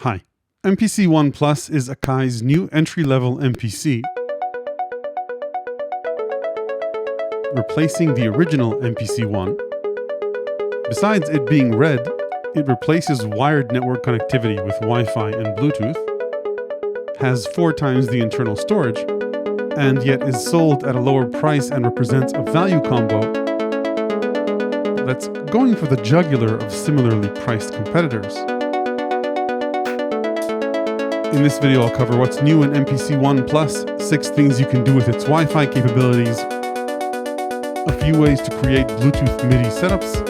Hi, MPC One Plus is Akai's new entry-level MPC, replacing the original MPC One. Besides it being red, it replaces wired network connectivity with Wi-Fi and Bluetooth, has 4 times the internal storage, and yet is sold at a lower price and represents a value combo that's going for the jugular of similarly priced competitors. In this video, I'll cover what's new in MPC One Plus, 6 things you can do with its Wi-Fi capabilities, a few ways to create Bluetooth MIDI setups,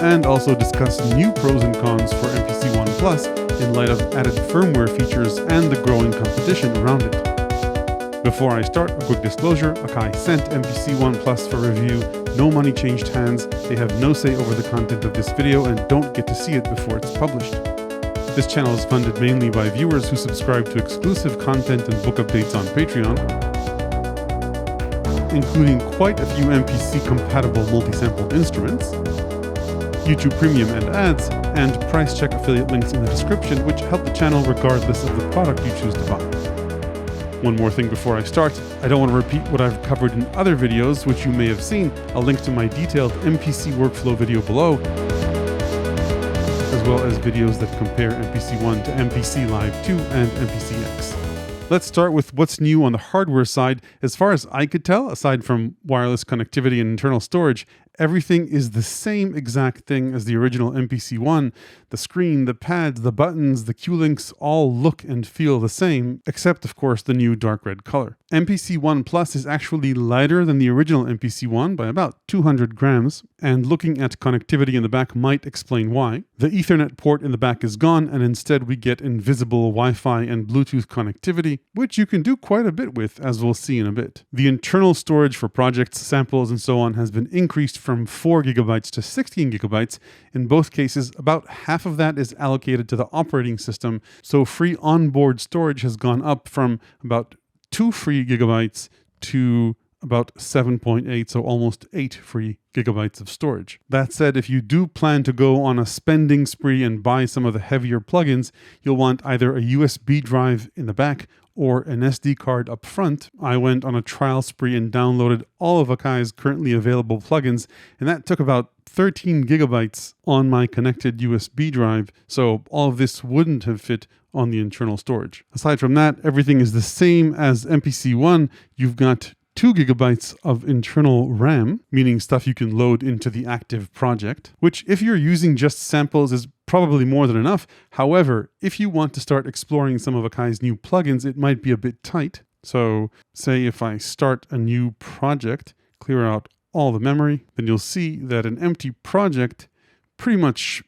and also discuss new pros and cons for MPC One Plus in light of added firmware features and the growing competition around it. Before I start, a quick disclosure: Akai sent MPC One Plus for review. No money changed hands. They have no say over the content of this video and don't get to see it before it's published. This channel is funded mainly by viewers who subscribe to exclusive content and book updates on Patreon, including quite a few MPC-compatible multi-sampled instruments, YouTube Premium and ads, and price check affiliate links in the description, which help the channel regardless of the product you choose to buy. One more thing before I start, I don't want to repeat what I've covered in other videos, which you may have seen. I'll link to my detailed MPC workflow video below, as well as videos that compare MPC One to MPC Live 2 and MPC-X. Let's start with what's new on the hardware side. As far as I could tell, aside from wireless connectivity and internal storage, everything is the same exact thing as the original MPC One. The screen, the pads, the buttons, the Q-links all look and feel the same, except of course the new dark red color. MPC One Plus is actually lighter than the original MPC One by about 200 grams, and looking at connectivity in the back might explain why. The Ethernet port in the back is gone, and instead we get invisible Wi-Fi and Bluetooth connectivity, which you can do quite a bit with, as we'll see in a bit. The internal storage for projects, samples, and so on has been increased from 4 gigabytes to 16 gigabytes. In both cases, about half of that is allocated to the operating system, so free onboard storage has gone up from about 2 free gigabytes to about 7.8, so almost 8 free gigabytes of storage. That said, if you do plan to go on a spending spree and buy some of the heavier plugins, you'll want either a USB drive in the back or an SD card up front. I went on a trial spree and downloaded all of Akai's currently available plugins, and that took about 13 gigabytes on my connected USB drive, so all of this wouldn't have fit on the internal storage. Aside from that, everything is the same as MPC One. You've got 2 gigabytes of internal RAM, meaning stuff you can load into the active project, which if you're using just samples is probably more than enough. However, if you want to start exploring some of Akai's new plugins, it might be a bit tight. So say if I start a new project, clear out all the memory, then you'll see that an empty project pretty much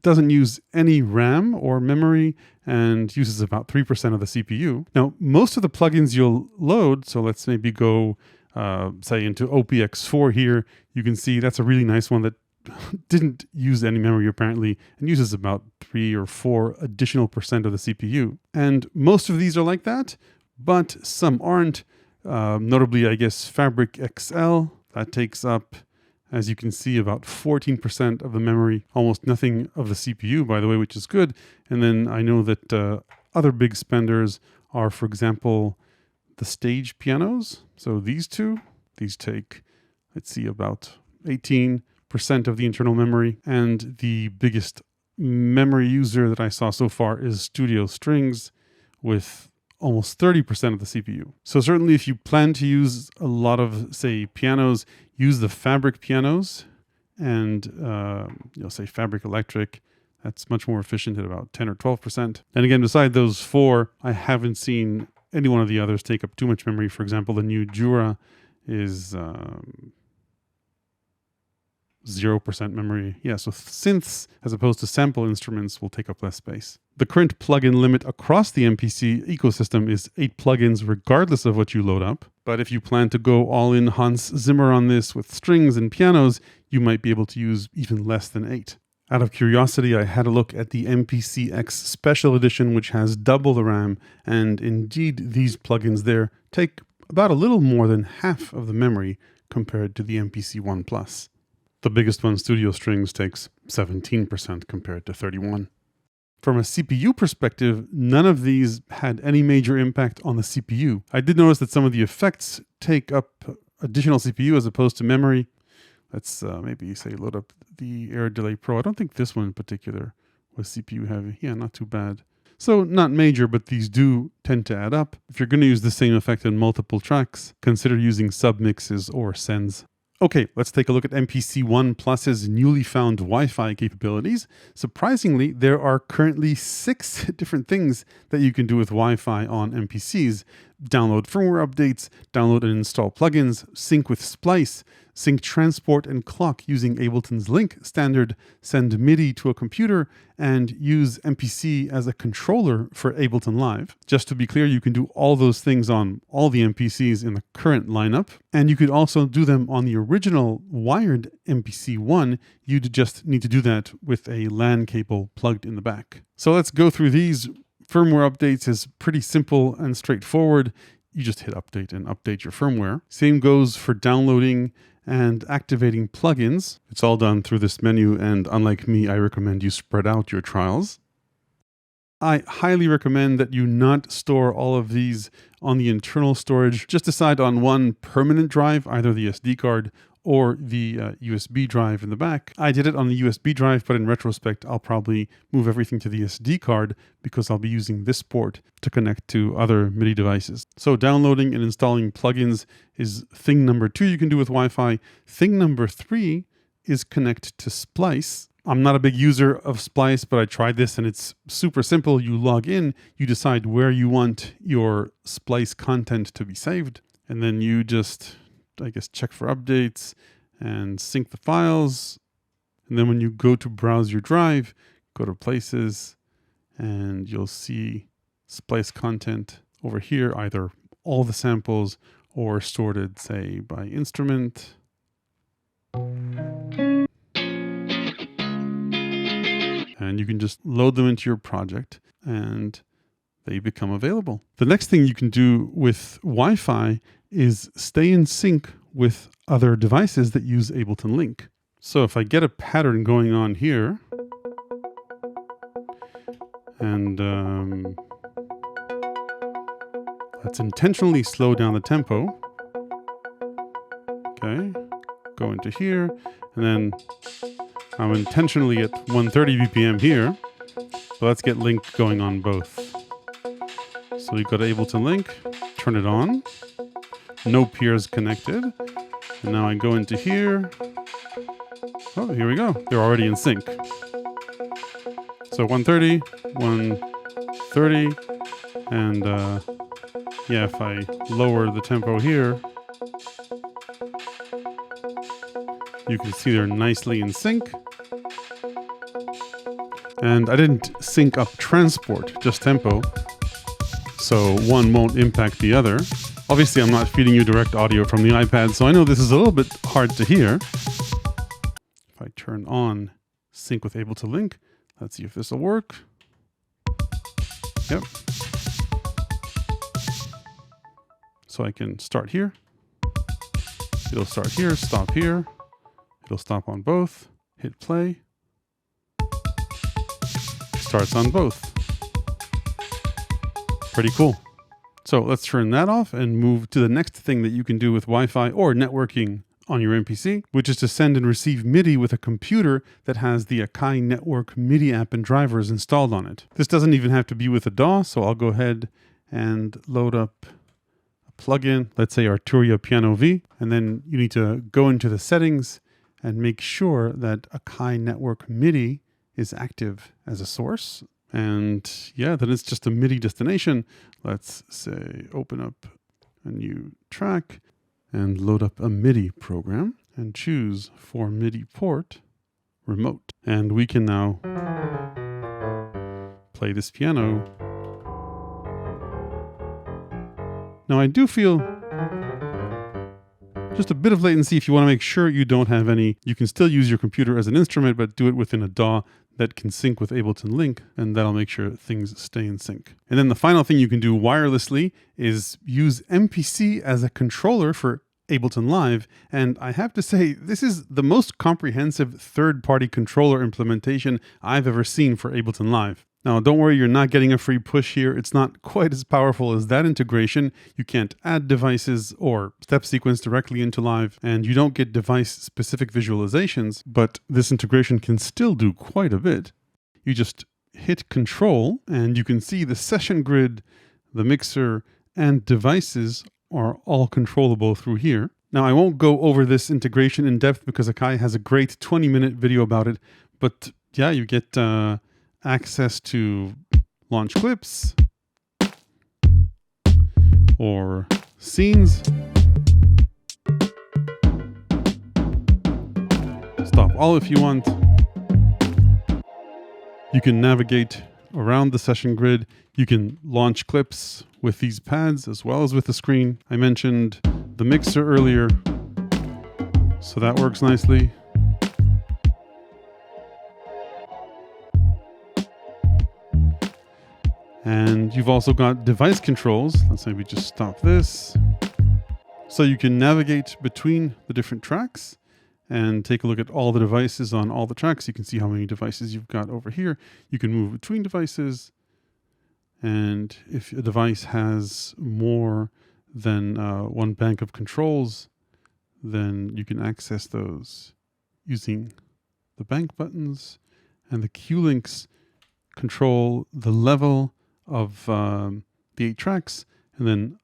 doesn't use any RAM or memory and uses about 3% of the CPU. Now, most of the plugins you'll load, so let's maybe go, say, into OPX4 here, you can see that's a really nice one that didn't use any memory apparently and uses about 3 or 4 additional percent of the CPU. And most of these are like that, but some aren't. Notably, I guess, Fabric XL, that takes up, as you can see, about 14% of the memory, almost nothing of the CPU, by the way, which is good. And then I know that other big spenders are, for example, the stage pianos. So these two, these take, let's see, about 18% of the internal memory. And the biggest memory user that I saw so far is Studio Strings with almost 30% of the CPU. So certainly if you plan to use a lot of, say, pianos, use the Fabric pianos and, say Fabric Electric. That's much more efficient at about 10 or 12%. And again, beside those 4, I haven't seen any one of the others take up too much memory. For example, the new Jura is 0% memory. Yeah, so synths, as opposed to sample instruments, will take up less space. The current plugin limit across the MPC ecosystem is 8 plugins regardless of what you load up. But if you plan to go all in Hans Zimmer on this with strings and pianos, you might be able to use even less than 8. Out of curiosity, I had a look at the MPC-X Special Edition, which has double the RAM, and indeed these plugins there take about a little more than half of the memory compared to the MPC One Plus. The biggest one, Studio Strings, takes 17% compared to 31%. From a CPU perspective, none of these had any major impact on the CPU. I did notice that some of the effects take up additional CPU as opposed to memory. Let's maybe say load up the Air Delay Pro. I don't think this one in particular was CPU heavy. Yeah, not too bad. So not major, but these do tend to add up. If you're going to use the same effect in multiple tracks, consider using submixes or sends. Okay, let's take a look at MPC One Plus's newly found Wi-Fi capabilities. Surprisingly, there are currently 6 different things that you can do with Wi-Fi on MPCs. Download firmware updates, download and install plugins, sync with Splice, sync transport and clock using Ableton's Link standard, send MIDI to a computer, and use MPC as a controller for Ableton Live. Just to be clear, you can do all those things on all the MPCs in the current lineup, and you could also do them on the original wired MPC One. You'd just need to do that with a LAN cable plugged in the back. So let's go through these. Firmware updates is pretty simple and straightforward. You just hit update and update your firmware. Same goes for downloading and activating plugins. It's all done through this menu, and unlike me, I recommend you spread out your trials. I highly recommend that you not store all of these on the internal storage. Just decide on one permanent drive, either the SD card or the USB drive in the back. I did it on the USB drive, but in retrospect, I'll probably move everything to the SD card because I'll be using this port to connect to other MIDI devices. So downloading and installing plugins is thing number 2 you can do with Wi-Fi. Thing number 3 is connect to Splice. I'm not a big user of Splice, but I tried this and it's super simple. You log in, you decide where you want your Splice content to be saved, and then you just, I guess, check for updates and sync the files. And then when you go to browse your drive, go to places, and you'll see Splice content over here, either all the samples or sorted, say, by instrument. And you can just load them into your project and they become available. The next thing you can do with Wi-Fi is stay in sync with other devices that use Ableton Link. So if I get a pattern going on here, and let's intentionally slow down the tempo. Okay, go into here, and then I'm intentionally at 130 BPM here. So let's get Link going on both. So we go to Ableton Link, turn it on. No peers connected. And now I go into here. Oh, here we go. They're already in sync. So 130, 130, and yeah, if I lower the tempo here, you can see they're nicely in sync. And I didn't sync up transport, just tempo, so one won't impact the other. Obviously, I'm not feeding you direct audio from the iPad, so I know this is a little bit hard to hear. If I turn on sync with Ableton Link, let's see if this will work. Yep. So I can start here. It'll start here, stop here. It'll stop on both. Hit play. Starts on both. Pretty cool. So let's turn that off and move to the next thing that you can do with Wi-Fi or networking on your MPC, which is to send and receive MIDI with a computer that has the Akai Network MIDI app and drivers installed on it. This doesn't even have to be with a DAW, so I'll go ahead and load up a plugin, let's say Arturia Piano V, and then you need to go into the settings and make sure that Akai Network MIDI is active as a source. And yeah, then it's just a MIDI destination. Let's say open up a new track and load up a MIDI program and choose for MIDI port remote. And we can now play this piano. Now I do feel just a bit of latency. If you want to make sure you don't have any, you can still use your computer as an instrument, but do it within a DAW that can sync with Ableton Link, and that'll make sure things stay in sync. And then the final thing you can do wirelessly is use MPC as a controller for Ableton Live, and I have to say, this is the most comprehensive third-party controller implementation I've ever seen for Ableton Live. Now, don't worry, you're not getting a free push here. It's not quite as powerful as that integration. You can't add devices or step sequence directly into Live, and you don't get device-specific visualizations, but this integration can still do quite a bit. You just hit Control, and you can see the session grid, the mixer, and devices are all controllable through here. Now, I won't go over this integration in depth because Akai has a great 20-minute video about it, but yeah, you get access to launch clips or scenes. Stop all if you want. You can navigate around the session grid. You can launch clips with these pads as well as with the screen. I mentioned the mixer earlier, so that works nicely. And you've also got device controls. Let's maybe just stop this. So you can navigate between the different tracks and take a look at all the devices on all the tracks. You can see how many devices you've got over here. You can move between devices. And if a device has more than one bank of controls, then you can access those using the bank buttons, and the Q links control the level of the 8 tracks and then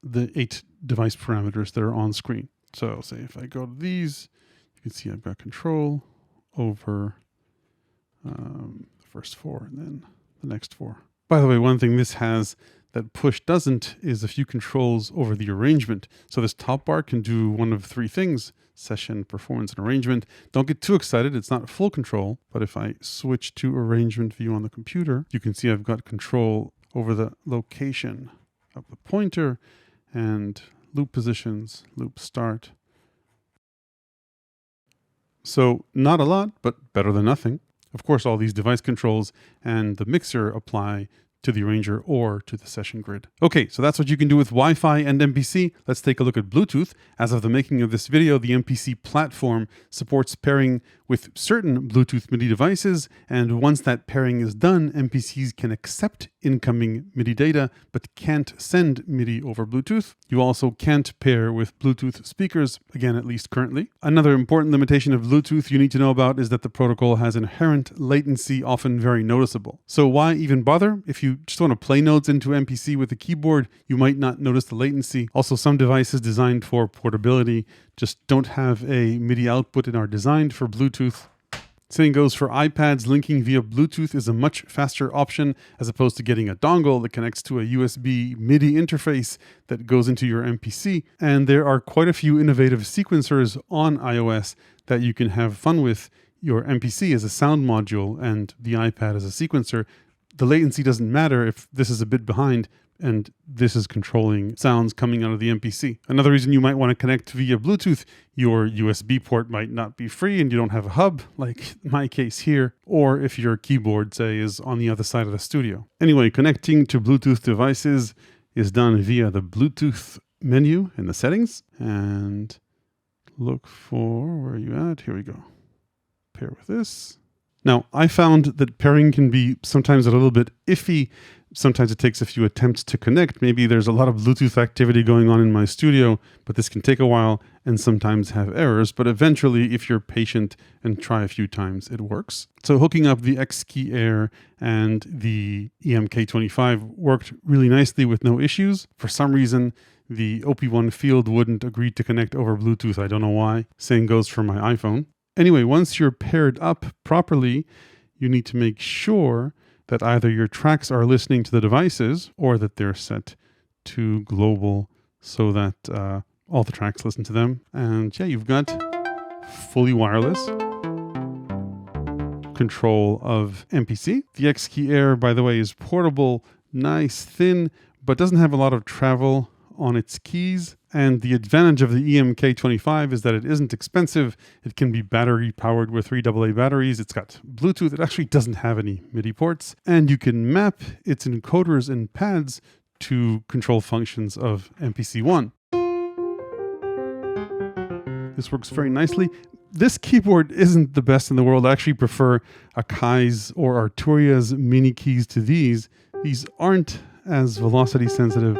the 8 device parameters that are on screen. So say if I go to these, you can see I've got control over the first 4 and then the next 4. By the way, one thing this has that push doesn't is a few controls over the arrangement. So this top bar can do one of 3 things: session, performance, and arrangement. Don't get too excited, it's not full control, but if I switch to arrangement view on the computer, you can see I've got control over the location of the pointer and loop positions, loop start. So not a lot, but better than nothing. Of course, all these device controls and the mixer apply to the arranger or to the session grid. Okay, so that's what you can do with Wi-Fi and MPC. Let's take a look at Bluetooth. As of the making of this video, the MPC platform supports pairing with certain Bluetooth MIDI devices, and once that pairing is done, MPCs can accept incoming MIDI data, but can't send MIDI over Bluetooth. You also can't pair with Bluetooth speakers, again, at least currently. Another important limitation of Bluetooth you need to know about is that the protocol has inherent latency, often very noticeable. So why even bother? If you just want to play notes into MPC with a keyboard, you might not notice the latency. Also, some devices designed for portability just don't have a MIDI output and are designed for Bluetooth. Same goes for iPads. Linking via Bluetooth is a much faster option as opposed to getting a dongle that connects to a USB MIDI interface that goes into your MPC. And there are quite a few innovative sequencers on iOS that you can have fun with. Your MPC as a sound module and the iPad as a sequencer. The latency doesn't matter if this is a bit behind and this is controlling sounds coming out of the MPC. Another reason you might want to connect via Bluetooth, your USB port might not be free and you don't have a hub, like my case here, or if your keyboard, say, is on the other side of the studio. Anyway, connecting to Bluetooth devices is done via the Bluetooth menu in the settings, and look for, where are you at? Here we go. Pair with this. Now, I found that pairing can be sometimes a little bit iffy. Sometimes it takes a few attempts to connect. Maybe there's a lot of Bluetooth activity going on in my studio, but this can take a while and sometimes have errors. But eventually, if you're patient and try a few times, it works. So hooking up the X-Key Air and the EMK25 worked really nicely with no issues. For some reason, the OP1 field wouldn't agree to connect over Bluetooth. I don't know why. Same goes for my iPhone. Anyway, once you're paired up properly, you need to make sure that either your tracks are listening to the devices or that they're set to global so that all the tracks listen to them. And yeah, you've got fully wireless control of MPC. The X-Key Air, by the way, is portable, nice, thin, but doesn't have a lot of travel on its keys. And the advantage of the EMK25 is that it isn't expensive. It can be battery powered with 3 AA batteries. It's got Bluetooth. It actually doesn't have any MIDI ports. And you can map its encoders and pads to control functions of MPC One. This works very nicely. This keyboard isn't the best in the world. I actually prefer Akai's or Arturia's mini keys to these. These aren't as velocity sensitive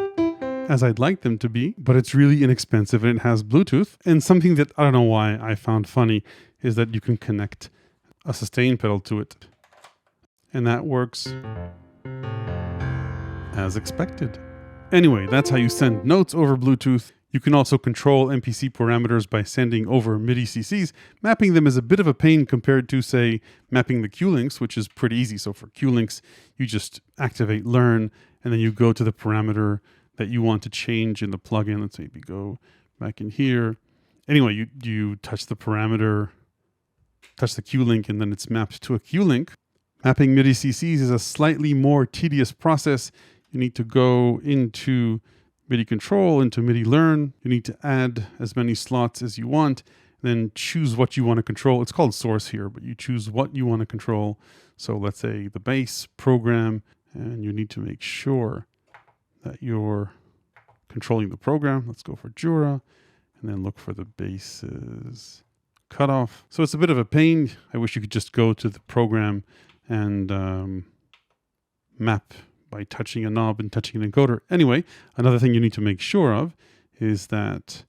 as I'd like them to be, but it's really inexpensive and it has Bluetooth. And something that I don't know why I found funny is that you can connect a sustain pedal to it. And that works as expected. Anyway, that's how you send notes over Bluetooth. You can also control MPC parameters by sending over MIDI CCs. Mapping them is a bit of a pain compared to, say, mapping the Q-links, which is pretty easy. So for Q-links, you just activate learn, and then you go to the parameter that you want to change in the plugin. Let's maybe go back in here. Anyway, you touch the parameter, touch the Q-link, and then it's mapped to a Q-link. Mapping MIDI CCs is a slightly more tedious process. You need to go into MIDI control, into MIDI learn. You need to add as many slots as you want, then choose what you want to control. It's called source here, but you choose what you want to control. So let's say the bass program, and you need to make sure that you're controlling the program. Let's go for Jura, and then look for the basses cutoff. So it's a bit of a pain. I wish you could just go to the program and map by touching a knob and touching an encoder. Anyway, another thing you need to make sure of is that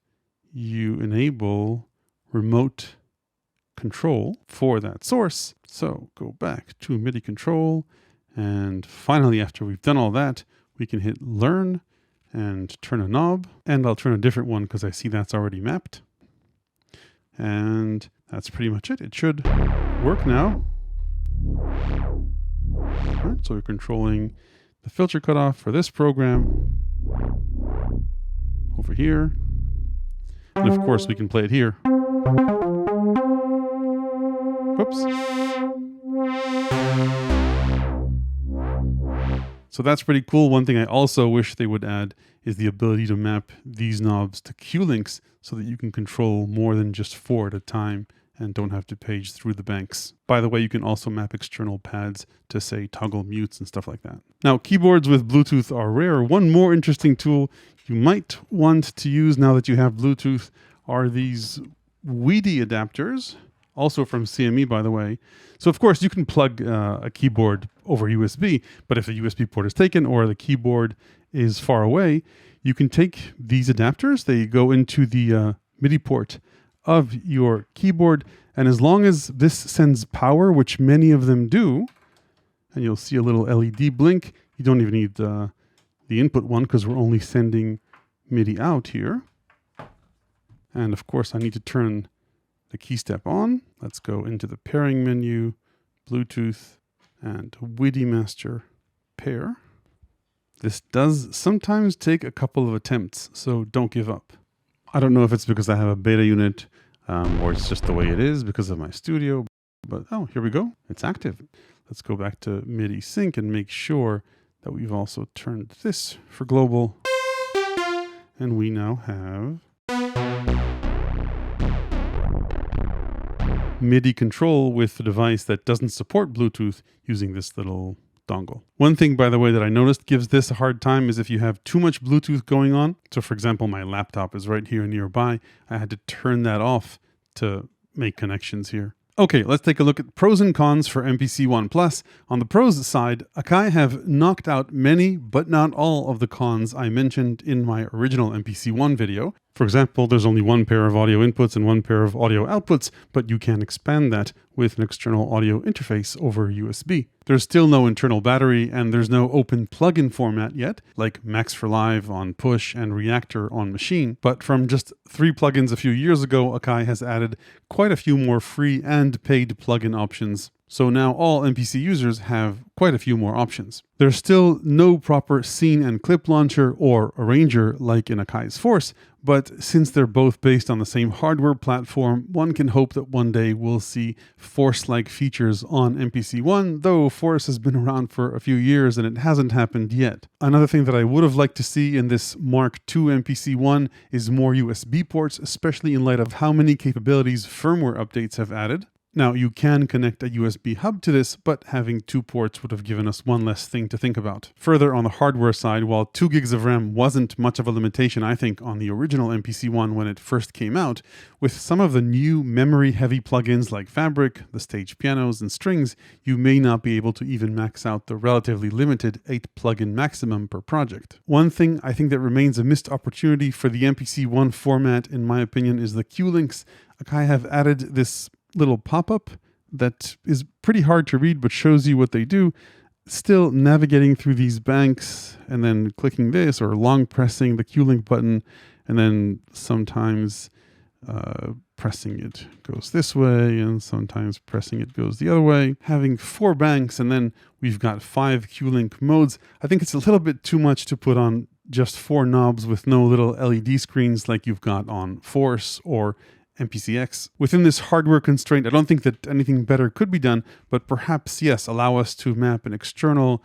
you enable remote control for that source. So go back to MIDI control. And finally, after we've done all that, we can hit learn and turn a knob. And I'll turn a different one because I see that's already mapped. And that's pretty much it. It should work now. All right, so we're controlling the filter cutoff for this program over here. And of course we can play it here. Whoops. So that's pretty cool. One thing I also wish they would add is the ability to map these knobs to Q-links so that you can control more than just 4 at a time and don't have to page through the banks. By the way, you can also map external pads to, say, toggle mutes and stuff like that. Now, keyboards with Bluetooth are rare. One more interesting tool you might want to use now that you have Bluetooth are these WIDI adapters, also from CME, by the way. So, of course, you can plug a keyboard over USB, but if the USB port is taken or the keyboard is far away, you can take these adapters. They go into the MIDI port of your keyboard, and as long as this sends power, which many of them do, and you'll see a little LED blink, you don't even need the input one because we're only sending MIDI out here. And of course I need to turn the key step on. Let's go into the pairing menu, Bluetooth, and WIDI master pair. This does sometimes take a couple of attempts, so don't give up. I don't know if it's because I have a beta unit or it's just the way it is because of my studio, but oh, here we go. It's active. Let's go back to MIDI sync and make sure that we've also turned this for global. And we now have MIDI control with the device that doesn't support Bluetooth using this little dongle. One thing, by the way, that I noticed gives this a hard time is if you have too much Bluetooth going on. So for example, my laptop is right here nearby. I had to turn that off to make connections here. Okay, let's take a look at pros and cons for MPC One Plus. On the pros side, Akai have knocked out many, but not all of the cons I mentioned in my original MPC One video. For example, there's only one pair of audio inputs and one pair of audio outputs, but you can expand that with an external audio interface over USB. There's still no internal battery, and there's no open plugin format yet, like Max for Live on Push and Reactor on Machine. But from just 3 plugins a few years ago, Akai has added quite a few more free and paid plugin options. So now all MPC users have quite a few more options. There's still no proper scene and clip launcher or arranger like in Akai's Force, but since they're both based on the same hardware platform, one can hope that one day we'll see Force-like features on MPC One, though Force has been around for a few years and it hasn't happened yet. Another thing that I would have liked to see in this Mark II MPC One is more USB ports, especially in light of how many capabilities firmware updates have added. Now, you can connect a USB hub to this, but having 2 ports would have given us one less thing to think about. Further, on the hardware side, while 2 gigs of RAM wasn't much of a limitation, I think, on the original MPC One when it first came out, with some of the new memory-heavy plugins like Fabric, the stage pianos, and strings, you may not be able to even max out the relatively limited 8 plugin maximum per project. One thing I think that remains a missed opportunity for the MPC One format, in my opinion, is the Q-links. I have added this little pop-up that is pretty hard to read but shows you what they do. Still navigating through these banks and then clicking this or long pressing the Q-link button, and then sometimes pressing it goes this way and sometimes pressing it goes the other way. Having 4 banks and then we've got 5 Q-link modes. I think it's a little bit too much to put on just 4 knobs with no little LED screens like you've got on Force or MPCX. Within this hardware constraint, I don't think that anything better could be done, but perhaps, yes, allow us to map an external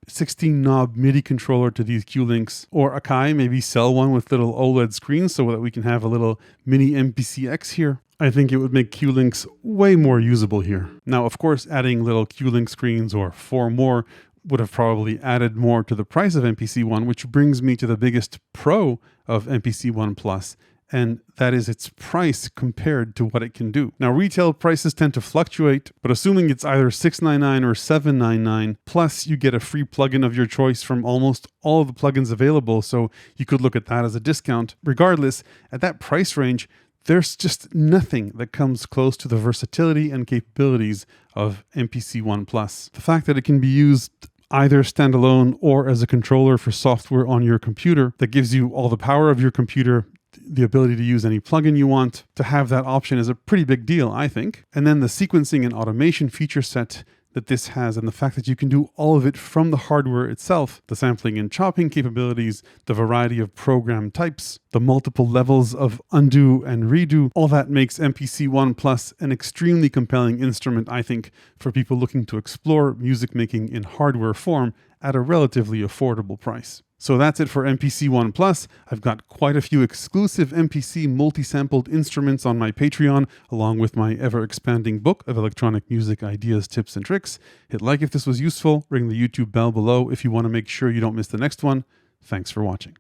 16-knob MIDI controller to these Q-links, or Akai maybe sell one with little OLED screens so that we can have a little mini MPCX here. I think it would make Q-links way more usable here. Now, of course, adding little Q-link screens or 4 more would have probably added more to the price of MPC One, which brings me to the biggest pro of MPC One Plus, and that is its price compared to what it can do. Now, retail prices tend to fluctuate, but assuming it's either $699 or $799, plus you get a free plugin of your choice from almost all of the plugins available, so you could look at that as a discount. Regardless, at that price range, there's just nothing that comes close to the versatility and capabilities of MPC One Plus. The fact that it can be used either standalone or as a controller for software on your computer that gives you all the power of your computer, the ability to use any plugin you want, to have that option is a pretty big deal, I think. And then the sequencing and automation feature set that this has, and the fact that you can do all of it from the hardware itself, the sampling and chopping capabilities, the variety of program types, the multiple levels of undo and redo, all that makes MPC One Plus an extremely compelling instrument, I think, for people looking to explore music making in hardware form at a relatively affordable price. So that's it for MPC One Plus. I've got quite a few exclusive MPC multi-sampled instruments on my Patreon, along with my ever-expanding book of electronic music ideas, tips, and tricks. Hit like if this was useful, ring the YouTube bell below if you want to make sure you don't miss the next one. Thanks for watching.